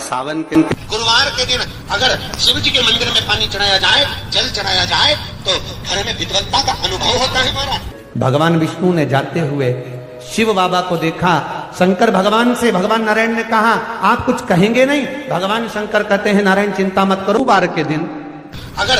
सावन के गुरुवार के दिन अगर शिव जी के मंदिर में पानी चढ़ाया जाए, जल चढ़ाया जाए, तो घर में विद्वत्ता का अनुभव होता है महाराज। भगवान विष्णु ने जाते हुए शिव बाबा को देखा। शंकर भगवान से, भगवान नारायण ने कहा आप कुछ कहेंगे नहीं? भगवान शंकर कहते हैं नारायण चिंता मत करो, गुरुवार के दिन अगर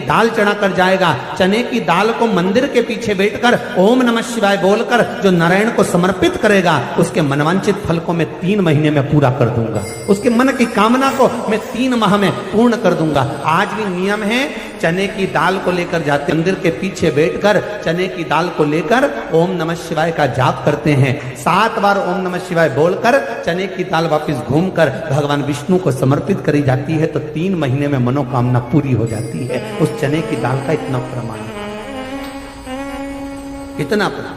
दाल चढ़ा कर जाएगा, चने की दाल को मंदिर के पीछे बैठकर ओम नमः शिवाय बोलकर जो नारायण को समर्पित करेगा, उसके मनवांचित फल को मैं 3 महीने में पूरा कर दूंगा, उसके मन की कामना को मैं 3 माह में पूर्ण कर दूंगा। आज भी नियम है, चने की दाल को लेकर जाते मंदिर के पीछे बैठकर चने की दाल को लेकर ओम नमः शिवाय का जाप करते हैं। 7 बार ओम नमः शिवाय बोलकर चने की दाल वापस घूमकर भगवान विष्णु को समर्पित करी जाती है, तो 3 महीने में मनोकामना पूरी हो जाती है। उस चने की दाल का इतना प्रमाण है, इतना प्रमाण।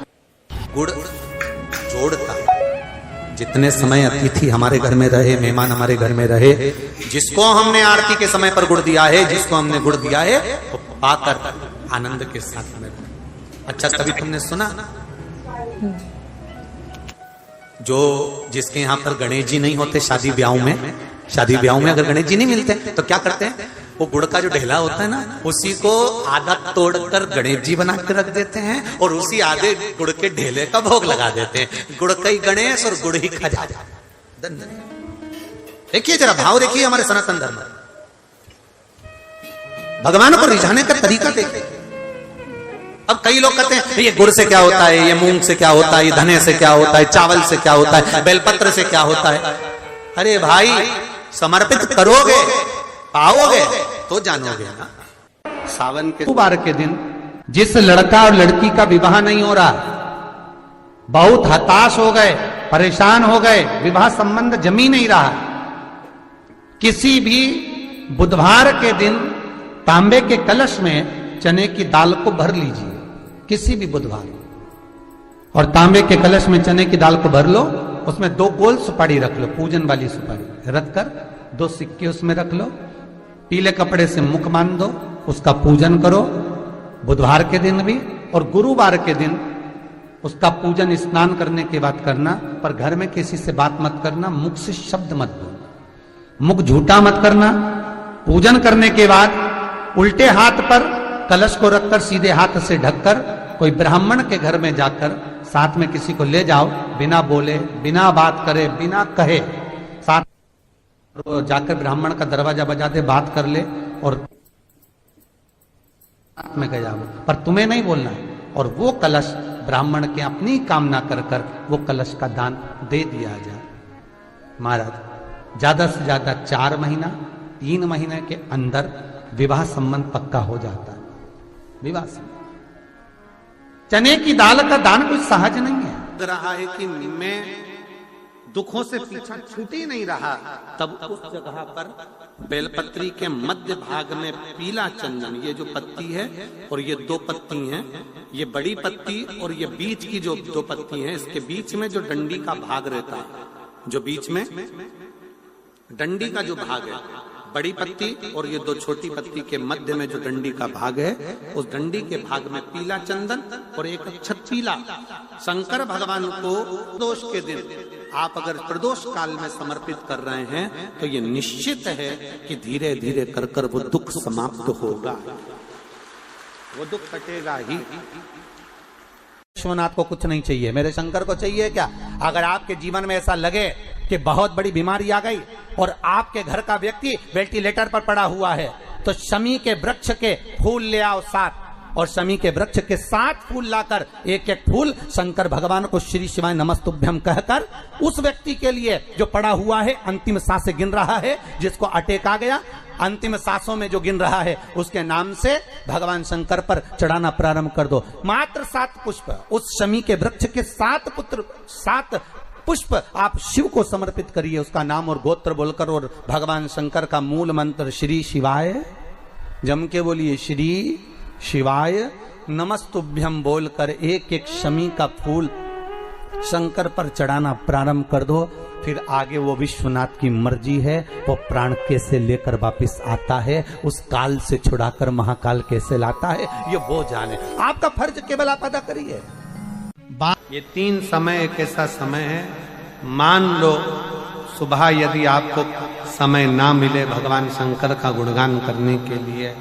गुड़ जोड़ता है। जितने समय अतिथि हमारे घर में रहे, मेहमान हमारे घर में रहे, जिसको हमने आरती के समय पर गुड़ दिया है, जिसको हमने गुड़ दिया है, वो पाकर आनंद के साथ में। अच्छा, कभी तुमने सुना जो जिसके यहाँ पर गणेश जी नहीं होते, शादी ब्याह में अगर गणेश जी नहीं मिलते तो क्या करते हैं, वो गुड़ का जो ढेला होता है ना, उसी को आधा तोड़कर गणेश जी बना के रख देते हैं और उसी आधे गुड़ के ढेले का भोग लगा देते हैं। गुड़ का ही गणेश और गुड़ ही खजा। देखिए जरा भाव देखिए हमारे सनातन धर्म, भगवान को रिझाने का तरीका देखिए। अब कई लोग कहते हैं ये गुड़ से क्या होता है, ये मूंग से क्या होता है, ये धने से क्या होता है, चावल से क्या होता है, बेलपत्र से क्या होता है। अरे भाई, समर्पित करोगे, पाओगे तो जानोगे ना। सावन के गुरुवार के दिन जिस लड़का और लड़की का विवाह नहीं हो रहा, बहुत हताश हो गए, परेशान हो गए, विवाह संबंध जमी नहीं रहा, किसी भी बुधवार के दिन तांबे के कलश में चने की दाल को भर लीजिए, किसी भी बुधवार, और तांबे के कलश में चने की दाल को भर लो, उसमें 2 गोल सुपारी रख लो, पूजन वाली सुपारी रख कर 2 सिक्के उसमें रख लो, पीले कपड़े से मुख बांध दो, उसका पूजन करो बुधवार के दिन भी, और गुरुवार के दिन उसका पूजन स्नान करने के बाद करना, पर घर में किसी से बात मत करना, मुख से शब्द मत बोलना, मुख झूठा मत करना। पूजन करने के बाद उल्टे हाथ पर कलश को रखकर सीधे हाथ से ढककर कोई ब्राह्मण के घर में जाकर साथ में किसी को ले जाओ, बिना बोले, बिना बात करे, बिना कहे, साथ जाकर ब्राह्मण का दरवाजा बजा दे, बात कर ले और में गया वो, पर तुम्हें नहीं बोलना है। और वो कलश ब्राह्मण के अपनी कामना कर कर वो कलश का दान दे दिया जाए। महाराज, ज्यादा से ज्यादा 4 महीना 3 महीने के अंदर विवाह संबंध पक्का हो जाता है। विवाह संबंध, चने की दाल का दान कुछ सहज नहीं है। रहा है कि मैं दुखों से पीछा छूट ही नहीं रहा, तब उस जगह पर बेलपत्री के मध्य भाग में पीला चंदन, ये जो पत्ती है और ये 2 पत्ती हैं, ये बड़ी पत्ती और ये बीच की जो 2 पत्ती हैं, इसके बीच में जो डंडी का भाग रहता है, जो बीच में डंडी का जो भाग है, बड़ी पत्ती और ये 2 छोटी पत्ती के मध्य में जो डंडी का भाग है, उस डंडी के भाग में पीला चंदन और एक अक्षत पीला। शंकर भगवान को प्रदोष के दिन आप अगर प्रदोष काल में समर्पित कर रहे हैं, तो ये निश्चित है कि धीरे धीरे कर कर वो दुख समाप्त होगा, वो दुख कटेगा ही। विश्वनाथ को कुछ नहीं चाहिए, मेरे शंकर को चाहिए क्या? अगर आपके जीवन में ऐसा लगे कि बहुत बड़ी बीमारी आ गई और आपके घर का व्यक्ति वेंटिलेटर पर पड़ा हुआ है, तो शमी के वृक्ष के फूल ले आओ 7, और शमी के वृक्ष के 7 फूल लाकर एक फूल शंकर भगवान को श्री शिवाय नमस्तुभ्यम कहकर उस व्यक्ति के लिए जो पड़ा हुआ है, अंतिम सांसें गिन रहा है, जिसको अटैक आ गया, अंतिम सांसों में जो गिन रहा है, उसके नाम से भगवान शंकर पर चढ़ाना प्रारंभ कर दो। मात्र 7 पुष्प, उस शमी के वृक्ष के 7 पुष्प आप शिव को समर्पित करिए, उसका नाम और गोत्र बोलकर, और भगवान शंकर का मूल मंत्र श्री शिवाय, जम के बोलिए श्री शिवाय नमस्तुभ्यम बोलकर एक शमी का फूल शंकर पर चढ़ाना प्रारंभ कर दो। फिर आगे वो विश्वनाथ की मर्जी है, वो प्राण कैसे लेकर वापिस आता है, उस काल से छुड़ाकर महाकाल कैसे लाता है, ये वो जाने। आपका फर्ज केवल आप अदा करिए। ये 3 समय एक ऐसा समय है, मान लो सुबह यदि आपको समय ना मिले भगवान शंकर का गुणगान करने के लिए,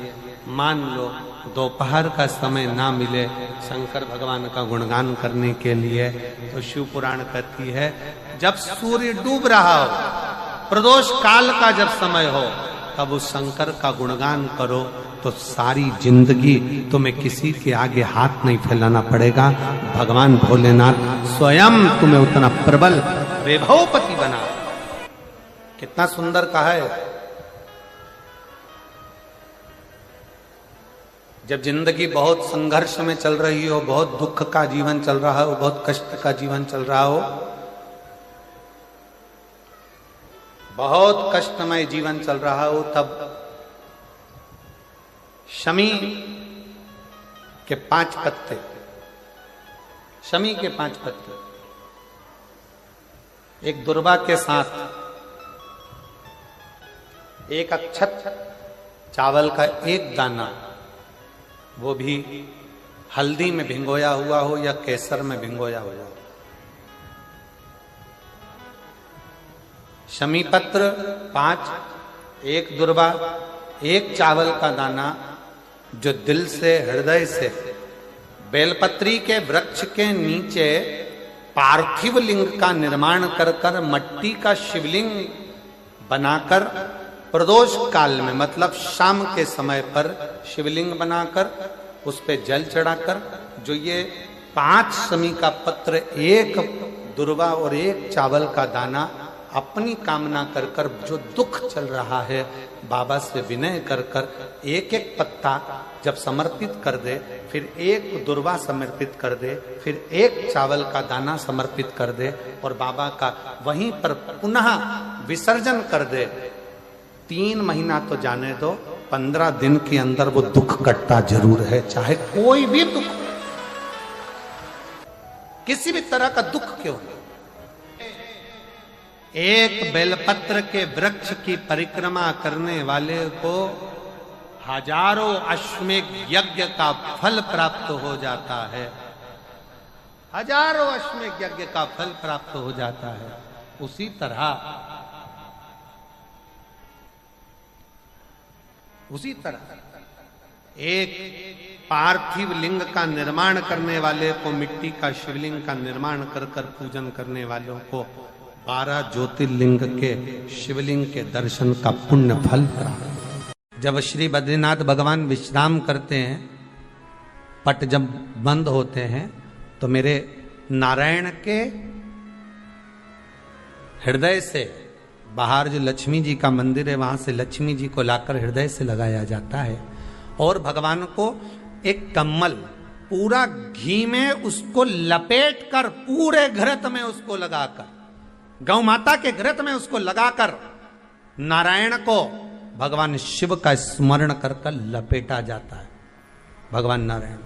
मान लो दोपहर का समय ना मिले शंकर भगवान का गुणगान करने के लिए, तो शिव पुराण कहती है जब सूर्य डूब रहा हो, प्रदोष काल का जब समय हो, तब उस शंकर का गुणगान करो तो सारी जिंदगी तुम्हें किसी के आगे हाथ नहीं फैलाना पड़ेगा। भगवान भोलेनाथ स्वयं तुम्हें उतना प्रबल वैभवपति बना। कितना सुंदर कहा है। जब जिंदगी बहुत संघर्ष में चल रही हो, बहुत दुख का जीवन चल रहा हो, बहुत कष्ट का जीवन चल रहा हो, बहुत कष्टमय जीवन चल रहा हो, तब शमी के 5 पत्ते, शमी के 5 पत्ते, एक दुर्वा के साथ एक अक्षत चावल का एक दाना, वो भी हल्दी में भिंगोया हुआ हो या केसर में भिंगोया हुआ हो, शमी पत्र 5, एक दुर्वा, एक चावल का दाना, जो दिल से हृदय से बेलपत्री के वृक्ष के नीचे पार्थिव लिंग का निर्माण कर कर मट्टी का शिवलिंग बनाकर प्रदोष काल में, मतलब शाम के समय पर शिवलिंग बनाकर उस पे जल चढ़ाकर, जो ये 5 शमी का पत्र, एक दुर्वा और एक चावल का दाना, अपनी कामना कर कर जो दुख चल रहा है बाबा से विनय कर कर एक एक पत्ता जब समर्पित कर दे, फिर एक दुर्वा समर्पित कर दे, फिर एक चावल का दाना समर्पित कर दे और बाबा का वहीं पर पुनः विसर्जन कर दे, 3 महीना तो जाने दो, 15 दिन के अंदर वो दुख कटता जरूर है, चाहे कोई भी दुख, किसी भी तरह का दुख क्यों नहीं। एक बेलपत्र के वृक्ष की परिक्रमा करने वाले को हजारों अश्वमेध यज्ञ का फल प्राप्त हो जाता है, हजारों अश्वमेध यज्ञ का फल प्राप्त हो जाता है। उसी तरह एक पार्थिव लिंग का निर्माण करने वाले को, मिट्टी का शिवलिंग का निर्माण कर कर पूजन करने वालों को 12 ज्योतिर्लिंग के शिवलिंग के दर्शन का पुण्य फल प्राप्त। जब श्री बद्रीनाथ भगवान विश्राम करते हैं, पट जब बंद होते हैं, तो मेरे नारायण के हृदय से बाहर जो लक्ष्मी जी का मंदिर है, वहां से लक्ष्मी जी को लाकर हृदय से लगाया जाता है और भगवान को एक कम्मल पूरा घी में उसको लपेट कर, पूरे घृत में उसको लगाकर, गौ माता के घृत में उसको लगाकर नारायण को भगवान शिव का स्मरण कर कर लपेटा जाता है। भगवान नारायण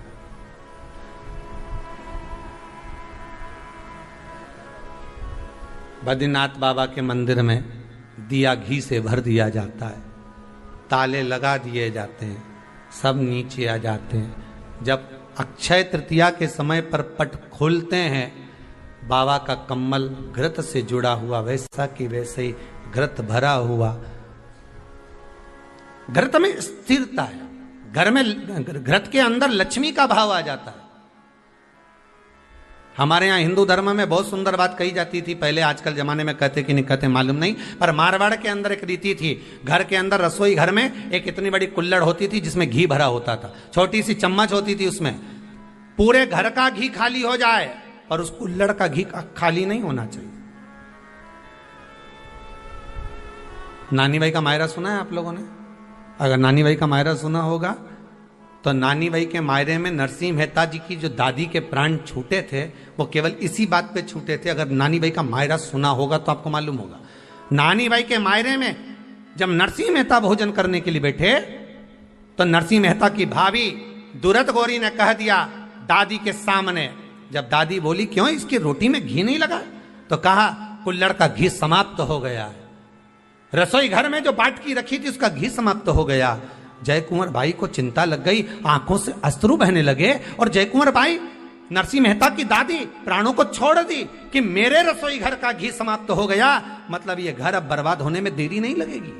बद्रीनाथ बाबा के मंदिर में दिया घी से भर दिया जाता है, ताले लगा दिए जाते हैं, सब नीचे आ जाते हैं। जब अक्षय तृतीया के समय पर पट खोलते हैं, बाबा का कम्मल घृत से जुड़ा हुआ वैसा कि वैसे ही घृत भरा हुआ, घृत में स्थिरता है, घर में घृत के अंदर लक्ष्मी का भाव आ जाता है। हमारे यहाँ हिंदू धर्म में बहुत सुंदर बात कही जाती थी पहले, आजकल जमाने में कहते कि नहीं कहते मालूम नहीं, पर मारवाड़ के अंदर एक रीति थी, घर के अंदर रसोई घर में एक इतनी बड़ी कुल्हड़ होती थी जिसमें घी भरा होता था, छोटी सी चम्मच होती थी, उसमें पूरे घर का घी खाली हो जाए और उस कुल्हड़ का घी खाली नहीं होना चाहिए। नानी भाई का मायरा सुना है आप लोगों ने? अगर नानी भाई का मायरा सुना होगा तो नानी भाई के मायरे में नरसिंह मेहता जी की जो दादी के प्राण छूटे थे वो केवल इसी बात पे छूटे थे। अगर नानी भाई का मायरा सुना होगा तो आपको मालूम होगा, नानी भाई के मायरे में जब नरसिंह मेहता भोजन करने के लिए बैठे तो नरसिंह मेहता की भाभी दुरत गौरी ने कह दिया दादी के सामने, जब दादी बोली क्यों इसकी रोटी में घी नहीं लगा, तो कहा कुल्हड़ का घी समाप्त हो गया है, रसोई घर में जो बाटकी रखी थी उसका घी समाप्त हो गया। जय कुंवर भाई को चिंता लग गई, आंखों से अश्रु बहने लगे और जय कुंवर भाई नरसिंह मेहता की दादी प्राणों को छोड़ दी कि मेरे रसोई घर का घी समाप्त हो गया, मतलब ये घर अब बर्बाद होने में देरी नहीं लगेगी।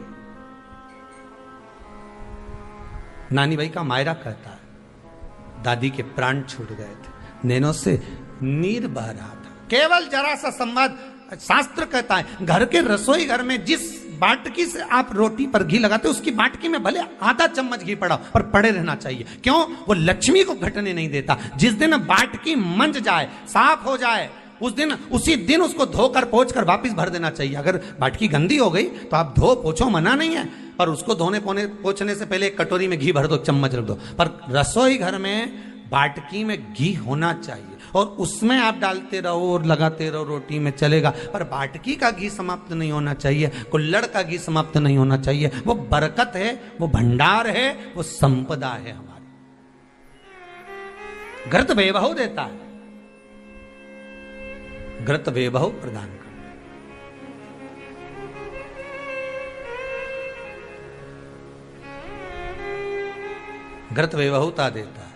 नानी भाई का मायरा कहता है दादी के प्राण छूट गए थे, नैनों से नीर बह रहा था, केवल जरा सा संवाद। शास्त्र कहता है घर के रसोई घर में जिस बाटकी से आप रोटी पर घी लगाते हो उसकी बाटकी में भले आधा चम्मच घी पड़ा पर पड़े रहना चाहिए। क्यों? वो लक्ष्मी को घटने नहीं देता। जिस दिन बाटकी मंज जाए, साफ हो जाए, उसी दिन उसको धोकर पोंछ कर वापस भर देना चाहिए। अगर बाटकी गंदी हो गई तो आप धो पोछो, मना नहीं है, पर उसको धोने पोछने से पहले एक कटोरी में घी भर दो, चम्मच रख दो। पर रसोई घर में बाटकी में घी होना चाहिए और उसमें आप डालते रहो और लगाते रहो, रोटी में चलेगा, पर बाटकी का घी समाप्त नहीं होना चाहिए, कुल्हड़ का घी समाप्त नहीं होना चाहिए। वो बरकत है, वो भंडार है, वो संपदा है हमारी। घृत वैभव देता है, घृत वैभव प्रदान करता है, घृत वैभवता देता है।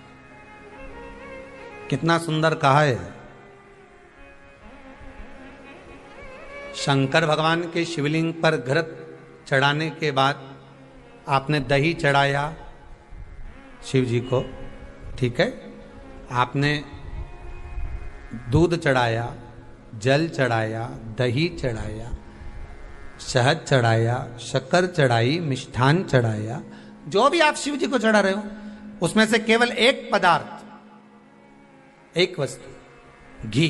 कितना सुंदर कहा है। शंकर भगवान के शिवलिंग पर घृत चढ़ाने के बाद आपने दही चढ़ाया शिव जी को, ठीक है, आपने दूध चढ़ाया, जल चढ़ाया, दही चढ़ाया, शहद चढ़ाया, शक्कर चढ़ाई, मिष्ठान चढ़ाया, जो भी आप शिव जी को चढ़ा रहे हो उसमें से केवल एक पदार्थ, एक वस्तु, घी,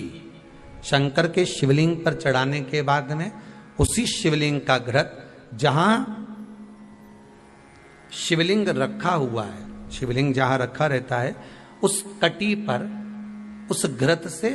शंकर के शिवलिंग पर चढ़ाने के बाद में उसी शिवलिंग का घृत, जहां शिवलिंग रखा हुआ है, शिवलिंग जहां रखा रहता है उस कटी पर उस घृत से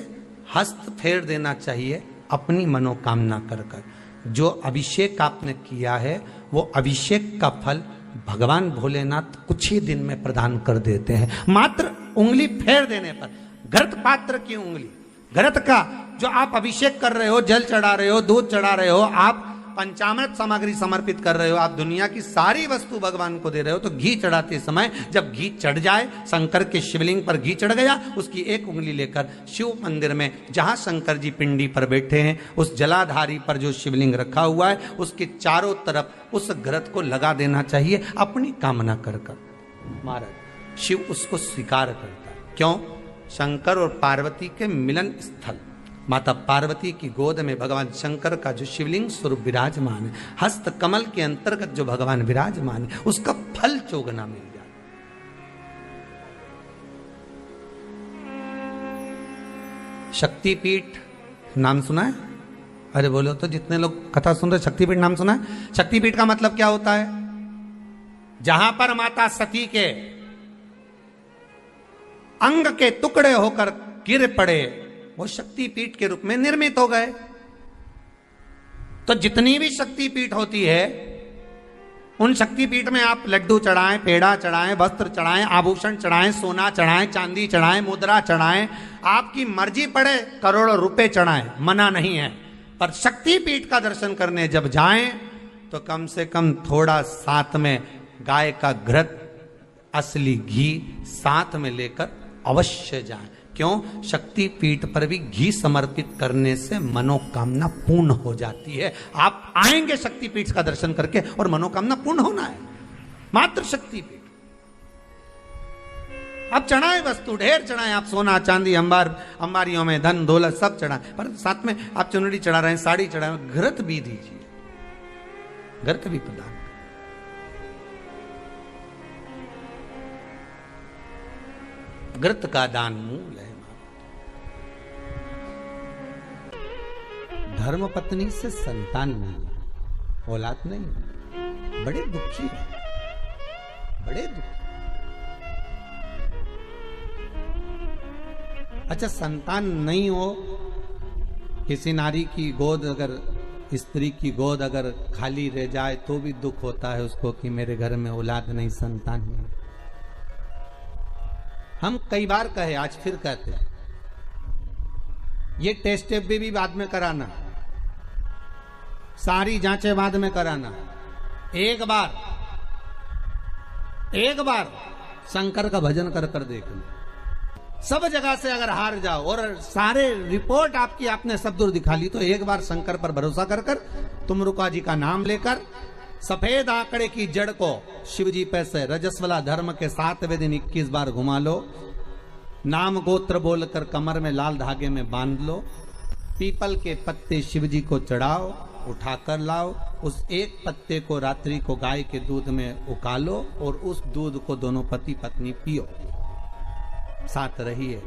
हस्त फेर देना चाहिए अपनी मनोकामना कर कर। जो अभिषेक आपने किया है वो अभिषेक का फल भगवान भोलेनाथ कुछ ही दिन में प्रदान कर देते हैं। मात्र उंगली फेर देने पर, घृत पात्र की उंगली, घृत का जो आप अभिषेक कर रहे हो, जल चढ़ा रहे हो, दूध चढ़ा रहे हो, आप पंचामृत सामग्री समर्पित कर रहे हो, आप दुनिया की सारी वस्तु भगवान को दे रहे हो, तो घी चढ़ाते समय जब घी चढ़ जाए, शंकर के शिवलिंग पर घी चढ़ गया, उसकी एक उंगली लेकर शिव मंदिर में जहां शंकर जी पिंडी पर बैठे हैं उस जलाधारी पर जो शिवलिंग रखा हुआ है उसके चारों तरफ उस घृत को लगा देना चाहिए अपनी कामना कर कर। महाराज शिव उसको स्वीकार करता है। क्यों? शंकर और पार्वती के मिलन स्थल माता पार्वती की गोद में भगवान शंकर का जो शिवलिंग स्वरूप विराजमान है, हस्त कमल के अंतर्गत जो भगवान विराजमान है, उसका फल चोगना मिल जाए। शक्तिपीठ नाम सुना है? अरे बोलो तो, जितने लोग कथा सुन रहे, शक्तिपीठ नाम सुना है? शक्तिपीठ का मतलब क्या होता है? जहां पर माता सती के अंग के टुकड़े होकर गिर पड़े वो शक्तिपीठ के रूप में निर्मित हो गए। तो जितनी भी शक्तिपीठ होती है उन शक्तिपीठ में आप लड्डू चढ़ाएं, पेड़ा चढ़ाएं, वस्त्र चढ़ाएं, आभूषण चढ़ाएं, सोना चढ़ाएं, चांदी चढ़ाएं, मुद्रा चढ़ाएं, आपकी मर्जी पड़े करोड़ों रुपए चढ़ाएं, मना नहीं है। पर शक्तिपीठ का दर्शन करने जब जाएं तो कम से कम थोड़ा साथ में गाय का घृत, असली घी साथ में लेकर अवश्य जाएं। क्यों? शक्तिपीठ पर भी घी समर्पित करने से मनोकामना पूर्ण हो जाती है। आप आएंगे शक्तिपीठ का दर्शन करके और मनोकामना पूर्ण होना है। मात्र शक्तिपीठ। आप चढ़ाएं वस्तु, ढेर चढ़ाएं, आप सोना चांदी, अंबारियों में धन दौलत सब चढ़ाएं, पर साथ में आप चुनरी चढ़ा रहे हैं, साड़ी चढ़ा रहे हैं, घृत भी दीजिए, घृत भी प्रदान। घृत का दान मूल है। धर्म पत्नी से संतान नहीं, औलाद नहीं, बड़े दुखी है, बड़े दुखी। अच्छा, संतान नहीं हो, किसी नारी की गोद, अगर स्त्री की गोद अगर खाली रह जाए तो भी दुख होता है उसको कि मेरे घर में औलाद नहीं, संतान नहीं। हम कई बार कहे, आज फिर कहते हैं, ये टेस्ट भी बाद में कराना, सारी जांचें बाद में कराना। एक बार शंकर का भजन कर कर देखना, सब जगह से अगर हार जाओ और सारे रिपोर्ट आपकी आपने सब दूर दिखा ली, तो एक बार शंकर पर भरोसा कर कर तुम रुका जी का नाम लेकर सफेद आंकड़े की जड़ को शिव जी पे से रजस्वला धर्म के 7वें दिन 21 बार घुमा लो। नाम गोत्र बोलकर कमर में लाल धागे में बांध लो। पीपल के पत्ते शिव जी को चढ़ाओ, उठाकर लाओ। उस एक पत्ते को रात्रि को गाय के दूध में उकालो और उस दूध को दोनों पति पत्नी पियो। साथ रहिए,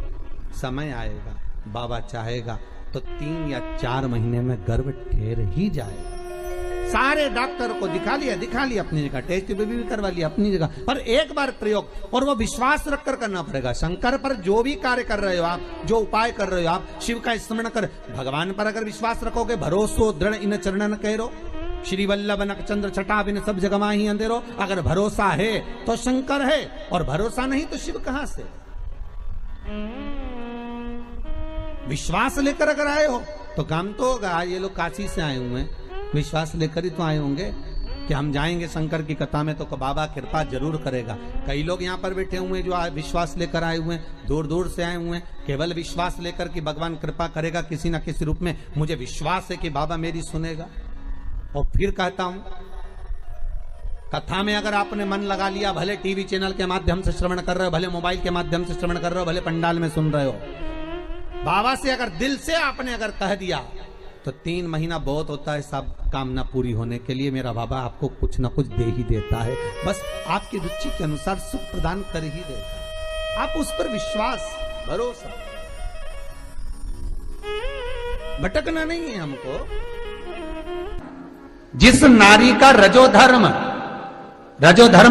समय आएगा, बाबा चाहेगा तो 3 या 4 महीने में गर्भ ठहर ही जाएगा। सारे डॉक्टर को दिखा लिया अपनी जगह, टेस्ट भी करवा लिया अपनी जगह, पर एक बार प्रयोग, और वो विश्वास रखकर करना पड़ेगा। शंकर पर जो भी कार्य कर रहे हो आप, जो उपाय कर रहे हो आप, शिव का स्मरण कर, भगवान पर अगर विश्वास रखोगे, भरोसो दृढ़ इन चरणन कहो, श्री वल्लभ नखचंद्र छटा बिन सब जगमा ही अंधेरो। अगर भरोसा है तो शंकर है, और भरोसा नहीं तो शिव कहां से। विश्वास लेकर अगर आए हो तो काम तो होगा। ये लोग काशी से आए हुए हैं, विश्वास लेकर ही तो आए होंगे कि हम जाएंगे शंकर की कथा में तो बाबा कृपा जरूर करेगा। कई लोग यहाँ पर बैठे हुए हैं जो विश्वास लेकर आए हुए हैं, दूर दूर से आए हुए हैं, केवल विश्वास लेकर कि भगवान कृपा करेगा किसी ना किसी रूप में। मुझे विश्वास है कि बाबा मेरी सुनेगा। और फिर कहता हूं, कथा में अगर आपने मन लगा लिया, भले टीवी चैनल के माध्यम से श्रवण कर रहे हो, भले मोबाइल के माध्यम से श्रवण कर रहे हो, भले पंडाल में सुन रहे हो, बाबा से अगर दिल से आपने अगर कह दिया तो 3 महीना बहुत होता है सब कामना पूरी होने के लिए। मेरा बाबा आपको कुछ ना कुछ दे ही देता है, बस आपकी रुचि के अनुसार सुख प्रदान कर ही देता है। आप उस पर विश्वास, भरोसा, भटकना नहीं है हमको। जिस नारी का रजोधर्म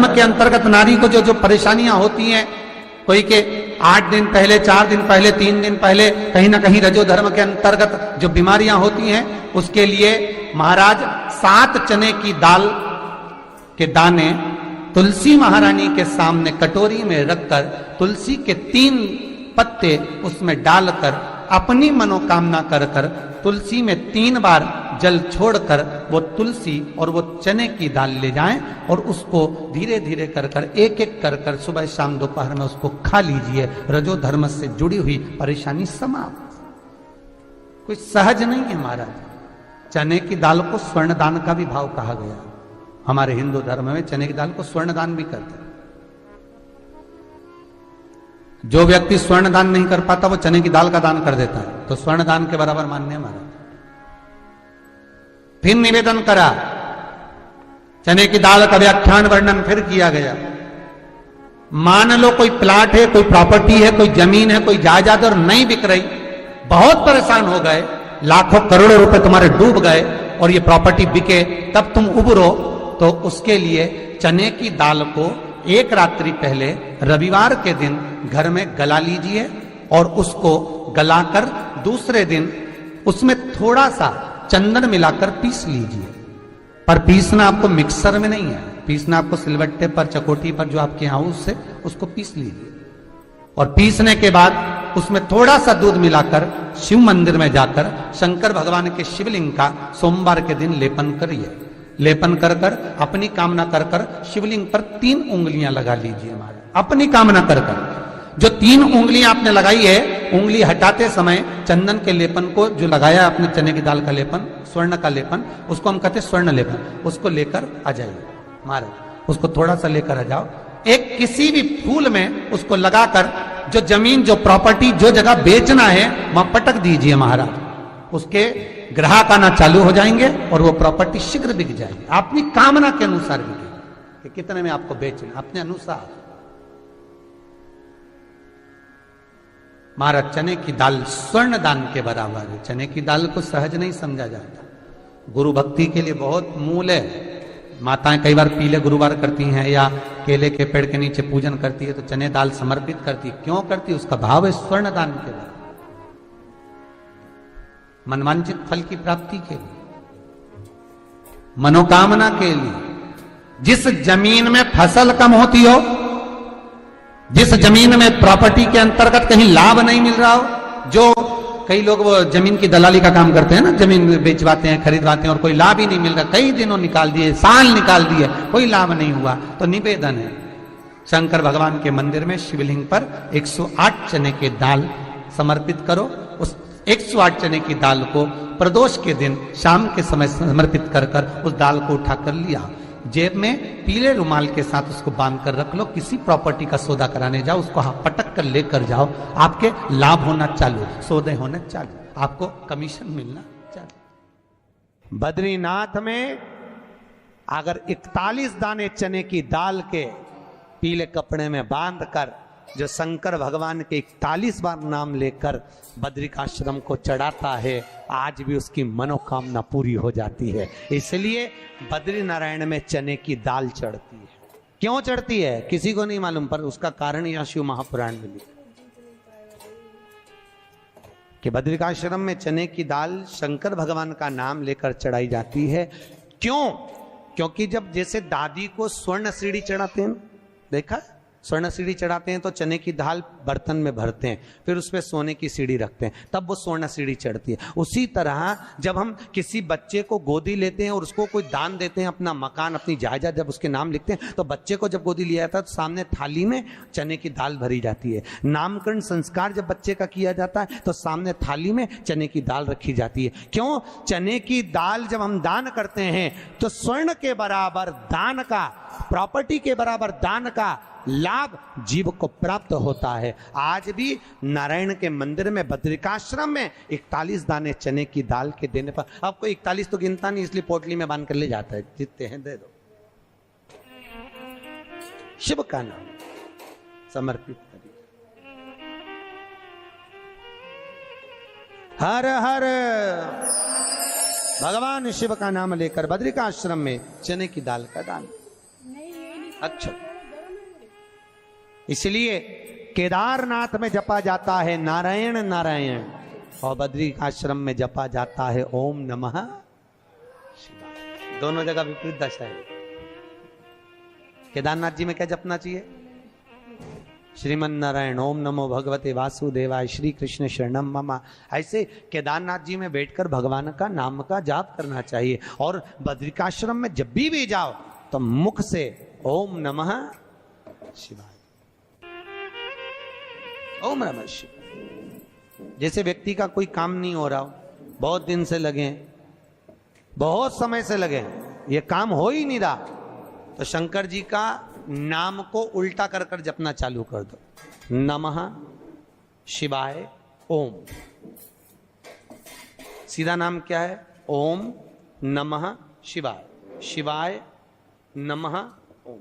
के अंतर्गत नारी को जो जो परेशानियां होती हैं, कोई के 8 दिन पहले, 4 दिन पहले, 3 दिन पहले कहीं ना कहीं रजोधर्म के अंतर्गत जो बीमारियां होती हैं, उसके लिए महाराज 7 चने की दाल के दाने तुलसी महारानी के सामने कटोरी में रखकर तुलसी के 3 पत्ते उसमें डालकर अपनी मनोकामना कर कर तुलसी में 3 बार जल छोड़कर वो तुलसी और वो चने की दाल ले जाएं और उसको धीरे धीरे कर कर एक एक कर कर सुबह शाम दोपहर में उसको खा लीजिए। रजोधर्म से जुड़ी हुई परेशानी समाप्त। कोई सहज नहीं है महाराज। चने की दाल को स्वर्ण दान का भी भाव कहा गया। हमारे हिंदू धर्म में चने की दाल को स्वर्ण दान भी करते हैं। जो व्यक्ति स्वर्ण दान नहीं कर पाता वो चने की दाल का दान कर देता है, तो स्वर्ण दान के बराबर मान्य है महाराज। फिर निवेदन करा, चने की दाल का व्याख्यान वर्णन फिर किया गया। मान लो कोई प्लाट है, कोई प्रॉपर्टी है, कोई जमीन है, कोई जायदाद और नहीं बिक रही, बहुत परेशान हो गए, लाखों करोड़ों रुपए तुम्हारे डूब गए और ये प्रॉपर्टी बिके, तब तुम उबरो, तो उसके लिए चने की दाल को एक रात्रि पहले रविवार के दिन घर में गला लीजिए और उसको गलाकर दूसरे दिन उसमें थोड़ा सा चंदन मिलाकर पीस लीजिए। पर पीसना आपको मिक्सर में नहीं है, पीसना आपको सिलबट्टे पर, चकोटी पर जो आपके यहां उससे उसको पीस लीजिए। और पीसने के बाद उसमें थोड़ा सा दूध मिलाकर शिव मंदिर में जाकर शंकर भगवान के शिवलिंग का सोमवार के दिन लेपन करिए। लेपन कर कर अपनी कामना कर कर शिवलिंग पर 3 उंगलियां लगा लीजिए महाराज, अपनी कामना कर कर। जो 3 उंगलियां आपने लगाई है, उंगली हटाते समय चंदन के लेपन को जो लगाया आपने, चने की दाल का लेपन, स्वर्ण का लेपन, उसको हम कहते हैं स्वर्ण लेपन, उसको लेकर आ जाइए महाराज। उसको थोड़ा सा लेकर आ जाओ, एक किसी भी फूल में उसको लगाकर जो जमीन, जो प्रॉपर्टी, जो जगह बेचना है वहां पटक दीजिए महाराज। उसके ग्राहक आना चालू हो जाएंगे और वो प्रॉपर्टी शीघ्र बिक जाएगी। अपनी कामना के अनुसार बिकेगी कि कितने में आपको बेचना, अपने अनुसार। महाराज चने की दाल स्वर्ण दान के बराबर है। चने की दाल को सहज नहीं समझा जाता, गुरु भक्ति के लिए बहुत मूल है। माताएं कई बार पीले गुरुवार करती हैं या केले के पेड़ के नीचे पूजन करती है तो चने दाल समर्पित करती है। क्यों करती है? उसका भाव है स्वर्ण दान के लिए, मनवांचित फल की प्राप्ति के लिए, मनोकामना के लिए। जिस जमीन में फसल कम होती हो, जिस जमीन में प्रॉपर्टी के अंतर्गत कहीं लाभ नहीं मिल रहा हो, जो कई लोग वो जमीन की दलाली का काम करते हैं ना, जमीन बेचवाते हैं, खरीदवाते हैं और कोई लाभ ही नहीं मिल रहा, कई दिनों निकाल दिए, साल निकाल दिए, कोई लाभ नहीं हुआ, तो निवेदन है शंकर भगवान के मंदिर में शिवलिंग पर 108 चने के दाल समर्पित करो। उस 108 चने की दाल को प्रदोष के दिन शाम के समय समर्पित कर उस दाल को उठाकर लिया, जेब में पीले रुमाल के साथ उसको बांध कर रख लो। किसी प्रॉपर्टी का सौदा कराने जाओ, उसको पटक कर लेकर जाओ, आपके लाभ होना चालू, सौदे होना चालू, आपको कमीशन मिलना चालू। बद्रीनाथ में अगर 41 दाने चने की दाल के पीले कपड़े में बांध कर जो शंकर भगवान के 41 बार नाम लेकर बद्रिकाश्रम को चढ़ाता है, आज भी उसकी मनोकामना पूरी हो जाती है। इसलिए बद्री नारायण में चने की दाल चढ़ती है। क्यों चढ़ती है किसी को नहीं मालूम, पर उसका कारण यह शिव महापुराण में लिखा कि बद्रिकाश्रम में चने की दाल शंकर भगवान का नाम लेकर चढ़ाई जाती है। क्यों? क्योंकि जब जैसे दादी को स्वर्ण सीढ़ी चढ़ाते हैं, देखा स्वर्ण सीढ़ी चढ़ाते हैं तो चने की दाल बर्तन में भरते हैं, फिर उस पर सोने की सीढ़ी रखते हैं, तब वो स्वर्ण सीढ़ी चढ़ती है। उसी तरह जब हम किसी बच्चे को गोदी लेते हैं और उसको कोई दान देते हैं, अपना मकान अपनी जायदाद जब उसके नाम लिखते हैं, तो बच्चे को जब गोदी लिया जाता है तो सामने थाली में चने की दाल भरी जाती है। नामकरण संस्कार जब बच्चे का किया जाता है तो सामने थाली में चने की दाल रखी जाती है। क्यों? चने की दाल जब हम दान करते हैं तो स्वर्ण के बराबर दान का, प्रॉपर्टी के बराबर दान का लाभ जीव को प्राप्त होता है। आज भी नारायण के मंदिर में बद्रिकाश्रम में 41 दाने चने की दाल के देने पर, आपको 41 तो गिनता नहीं इसलिए पोटली में बांध कर ले जाता है, जितने हैं दे दो, शिव का नाम समर्पित करिए। हर हर भगवान शिव का नाम लेकर बद्रिकाश्रम में चने की दाल का दान। अच्छा, इसलिए केदारनाथ में जपा जाता है नारायण नारायण और बद्रिकाश्रम में जपा जाता है ओम नमः शिवाय। दोनों जगह विपरीत दशा है। केदारनाथ जी में क्या जपना चाहिए? श्रीमन नारायण, ओम नमो भगवते वासुदेवाय, श्री कृष्ण शरणम मम। ऐसे केदारनाथ जी में बैठकर भगवान का नाम का जाप करना चाहिए। और बद्रिकाश्रम में जब भी जाओ तो मुख से ओम नमः शिवाय, ओम नमः शिवाय। जैसे व्यक्ति का कोई काम नहीं हो रहा हो, बहुत दिन से लगे, बहुत समय से लगे, ये काम हो ही नहीं रहा, तो शंकर जी का नाम को उल्टा कर कर जपना चालू कर दो। नमः शिवाय ओम। सीधा नाम क्या है? ओम नमः शिवाय, शिवाय नमः ओम।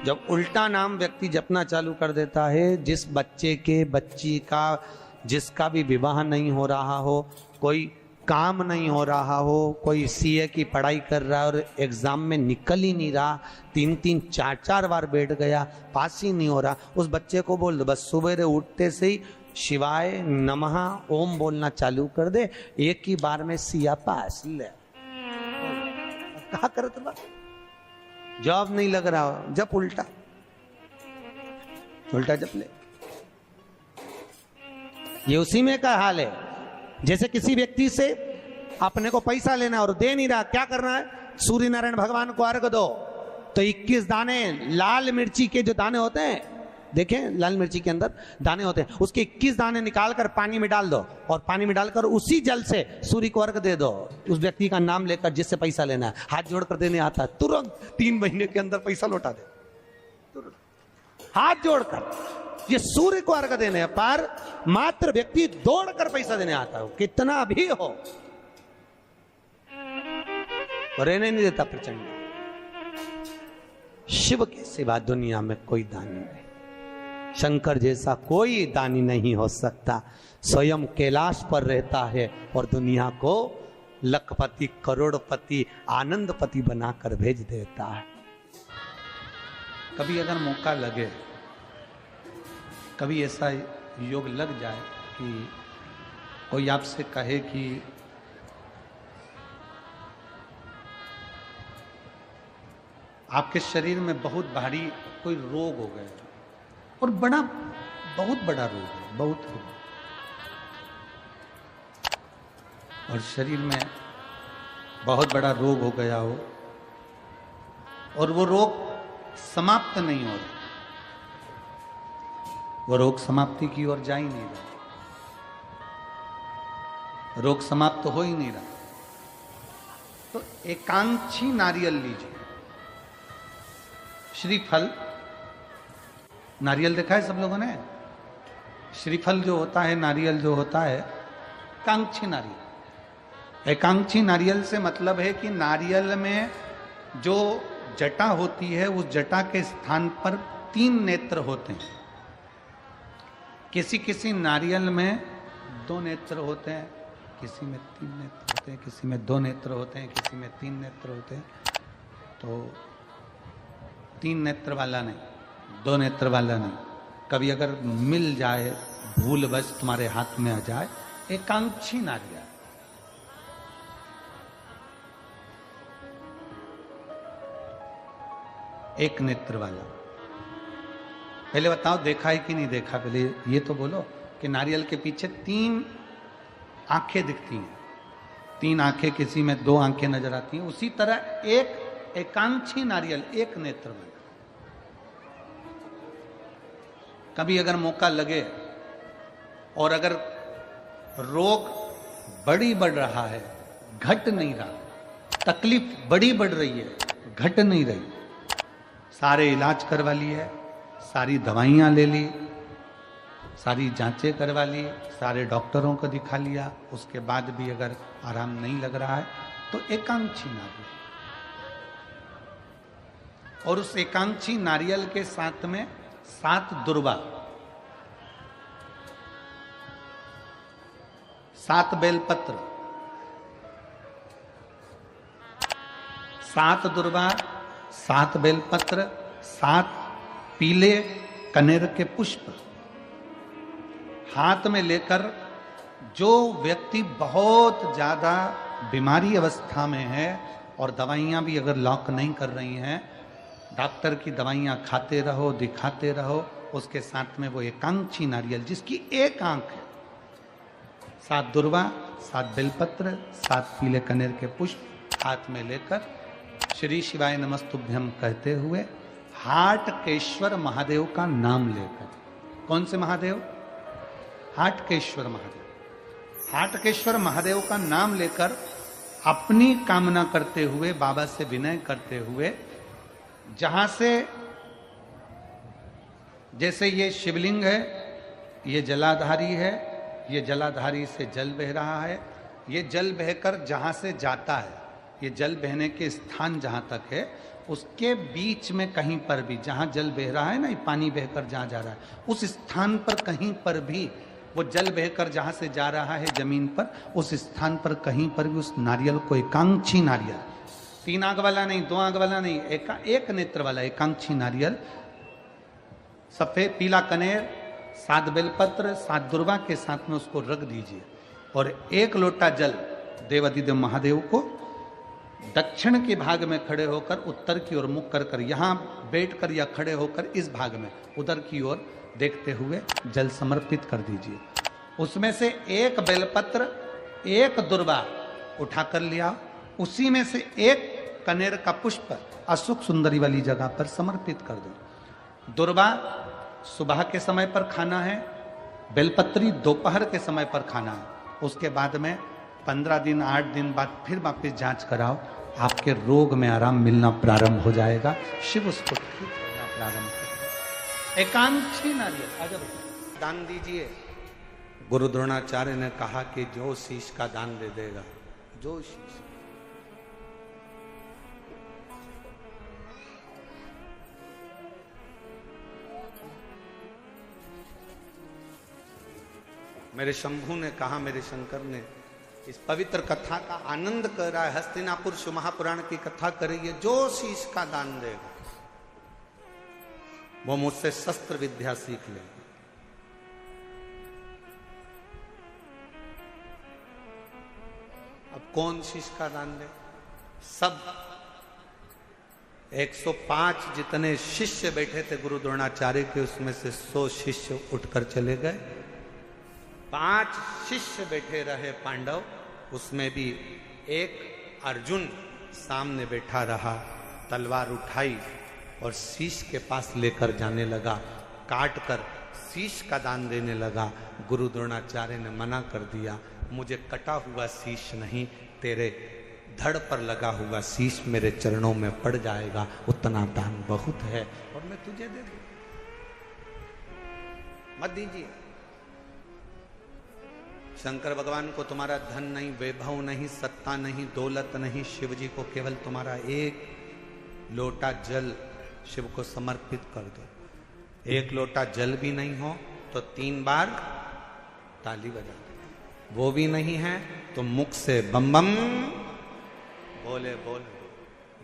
जब उल्टा नाम व्यक्ति जपना चालू कर देता है, जिस बच्चे के, बच्ची का, जिसका भी विवाह नहीं हो रहा हो, कोई काम नहीं हो रहा हो, कोई सीए की पढ़ाई कर रहा है और एग्जाम में निकल ही नहीं रहा, 3-3, 4-4 बार बैठ गया, पास ही नहीं हो रहा, उस बच्चे को बोल दो बस सुबह उठते से ही शिवाय नमः ओम बोलना चालू कर दे, एक ही बार में सिया पास ले। कहा करे तो जॉब नहीं लग रहा हो, जब उल्टा उल्टा जप ले। ये उसी में का हाल है। जैसे किसी व्यक्ति से अपने को पैसा लेना है और दे नहीं रहा, क्या करना है? सूर्य नारायण भगवान को अर्घ दो। तो 21 दाने लाल मिर्ची के जो दाने होते हैं, देखें लाल मिर्ची के अंदर दाने होते हैं, उसके 21 दाने निकालकर पानी में डाल दो और पानी में डालकर उसी जल से सूर्य को अर्घ दे दो। उस व्यक्ति का नाम लेकर जिससे पैसा लेना है, हाथ जोड़कर देने आता है, तुरंत 3 महीने के अंदर पैसा लौटा दे, तुरंत हाथ जोड़कर। ये सूर्य को अर्घ देने पर मात्र व्यक्ति दौड़कर पैसा देने आता है, कितना भी हो, रहने नहीं देता प्रचंड। शिव के सिवा दुनिया में कोई दानी नहीं, शंकर जैसा कोई दानी नहीं हो सकता। स्वयं कैलाश पर रहता है और दुनिया को लखपति, करोड़पति, आनंदपति बनाकर भेज देता है। कभी अगर मौका लगे, कभी ऐसा योग लग जाए कि कोई आपसे कहे कि आपके शरीर में बहुत भारी कोई रोग हो गया और बहुत बड़ा रोग है, बहुत रोग, और शरीर में बहुत बड़ा रोग हो गया हो और वो रोग समाप्त नहीं हो रहा, वो रोग समाप्ति की ओर जा ही नहीं रहा, रोग समाप्त हो ही नहीं रहा, तो एकांक्षी नारियल लीजिए। श्रीफल, नारियल देखा है सब लोगों ने? श्रीफल जो होता है, नारियल जो होता है, एकांक्षी नारियल। एकांक्षी नारियल से मतलब है कि नारियल में जो जटा होती है उस जटा के स्थान पर 3 नेत्र होते हैं। किसी किसी नारियल में 2 नेत्र होते हैं, किसी में 3 नेत्र होते हैं, किसी में 2 नेत्र होते हैं, किसी में 3 नेत्र होते हैं। तो 3 नेत्र वाला नहीं, 2 नेत्र वाला नहीं, कभी अगर मिल जाए, भूलवश तुम्हारे हाथ में आ जाए, एकांक्षी नारियल। एक नेत्र वाला। पहले बताओ देखा है कि नहीं देखा? पहले ये तो बोलो कि नारियल के पीछे 3 आंखें दिखती हैं, 3 आंखें, किसी में 2 आंखें नजर आती हैं। उसी तरह एक एकांक्षी नारियल, एक नेत्र वाला। कभी अगर मौका लगे और अगर रोग बढ़ रहा है, घट नहीं रहा, तकलीफ बड़ी बढ़ रही है, घट नहीं रही, सारे इलाज करवा लिए, सारी दवाइयां ले ली, सारी जांचें करवा ली, सारे डॉक्टरों को दिखा लिया, उसके बाद भी अगर आराम नहीं लग रहा है तो एकांक्षी नारियल। और उस एकांक्षी नारियल के साथ में 7 दुर्वा, 7 बेलपत्र, 7 दुर्वा, 7 बेलपत्र, 7 पीले कनेर के पुष्प हाथ में लेकर, जो व्यक्ति बहुत ज्यादा बीमारी अवस्था में है और दवाइयां भी अगर लॉक नहीं कर रही हैं, डॉक्टर की दवाइयां खाते रहो, दिखाते रहो, उसके साथ में वो एकांक्षी नारियल जिसकी एक आंख है, 7 दुर्वा, 7 बेलपत्र, 7 पीले कनेर के पुष्प हाथ में लेकर श्री शिवाय नमस्तुभ्यम कहते हुए हाटकेश्वर महादेव का नाम लेकर। कौन से महादेव? हाटकेश्वर महादेव। हाटकेश्वर महादेव का नाम लेकर अपनी कामना करते हुए, बाबा से विनय करते हुए, जहां से, जैसे ये शिवलिंग है, ये जलाधारी है, ये जलाधारी से जल बह रहा है, ये जल बहकर जहां से जाता है, ये जल बहने के स्थान जहां तक है, उसके बीच में कहीं पर भी, जहां जल बह रहा है ना, ये पानी बहकर जहां जा रहा है, उस स्थान पर कहीं पर भी, वो जल बहकर जहां से जा रहा है जमीन पर, उस स्थान पर कहीं पर भी उस नारियल को, एकांक्षी नारियल, 3 आंख वाला नहीं, 2 आंख वाला नहीं, एक नेत्र वाला एकांक्षी नारियल, सफेद पीला कनेर, 7 बेलपत्र, 7 दुर्वा के साथ में उसको रख दीजिए और 1 लोटा जल देवाधिदेव महादेव को दक्षिण के भाग में खड़े होकर, उत्तर की ओर मुख कर कर, यहां बैठकर या खड़े होकर इस भाग में उधर की ओर देखते हुए जल समर्पित कर दीजिए। उसमें से 1 बेलपत्र, 1 दुर्वा उठा कर लिया, उसी में से 1 कनेर का पुष्प अशोक सुंदरी वाली जगह पर समर्पित कर दो। दुर्वा सुबह के समय पर खाना है, बेलपत्री दोपहर के समय पर खाना है। उसके बाद में 15 दिन 8 दिन बाद फिर वापस जांच कराओ, आपके रोग में आराम मिलना प्रारंभ हो जाएगा। शिव उसको ठीक करना प्रारंभ कर। एकांक्षी नारियल आगे दान दीजिए। गुरु द्रोणाचार्य ने कहा कि जो शीश का दान दे देगा, जो शीश, मेरे शंभू ने कहा, मेरे शंकर ने, इस पवित्र कथा का आनंद कर रहा है, हस्तिनापुर शिव महापुराण की कथा करिए, जो शीश का दान देगा वो मुझसे शस्त्र विद्या सीख लेगा। अब कौन शीश का दान दे? सब 105 जितने शिष्य बैठे थे गुरु द्रोणाचार्य के, उसमें से 100 शिष्य उठकर चले गए। 5 शिष्य बैठे रहे पांडव, उसमें भी एक अर्जुन सामने बैठा रहा, तलवार उठाई और शीश के पास लेकर जाने लगा, काट कर शीश का दान देने लगा। गुरु द्रोणाचार्य ने मना कर दिया, मुझे कटा हुआ शीश नहीं, तेरे धड़ पर लगा हुआ शीश मेरे चरणों में पड़ जाएगा, उतना दान बहुत है और मैं तुझे दे दूं, मत दीजिए। शंकर भगवान को तुम्हारा धन नहीं, वैभव नहीं, सत्ता नहीं, दौलत नहीं, शिव जी को केवल तुम्हारा एक लोटा जल शिव को समर्पित कर दो। एक लोटा जल भी नहीं हो तो 3 बार ताली बजा दो, वो भी नहीं है तो मुख से बम बम बोले बोले,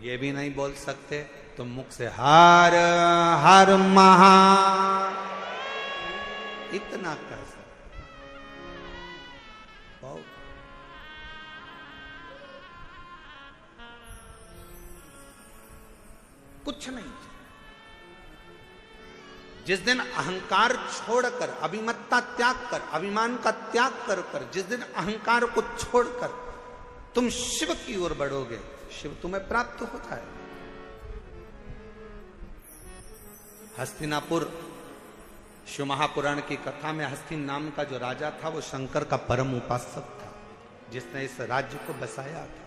ये भी नहीं बोल सकते तो मुख से हर हर महा, इतना कह सकते। कुछ नहीं। जिस दिन अहंकार छोड़कर, अभिमत्ता त्याग कर, अभिमान का त्याग कर कर, जिस दिन अहंकार को छोड़कर तुम शिव की ओर बढ़ोगे, शिव तुम्हें प्राप्त होता है। हस्तिनापुर शिव महापुराण की कथा में हस्तिन नाम का जो राजा था वो शंकर का परम उपासक था, जिसने इस राज्य को बसाया था।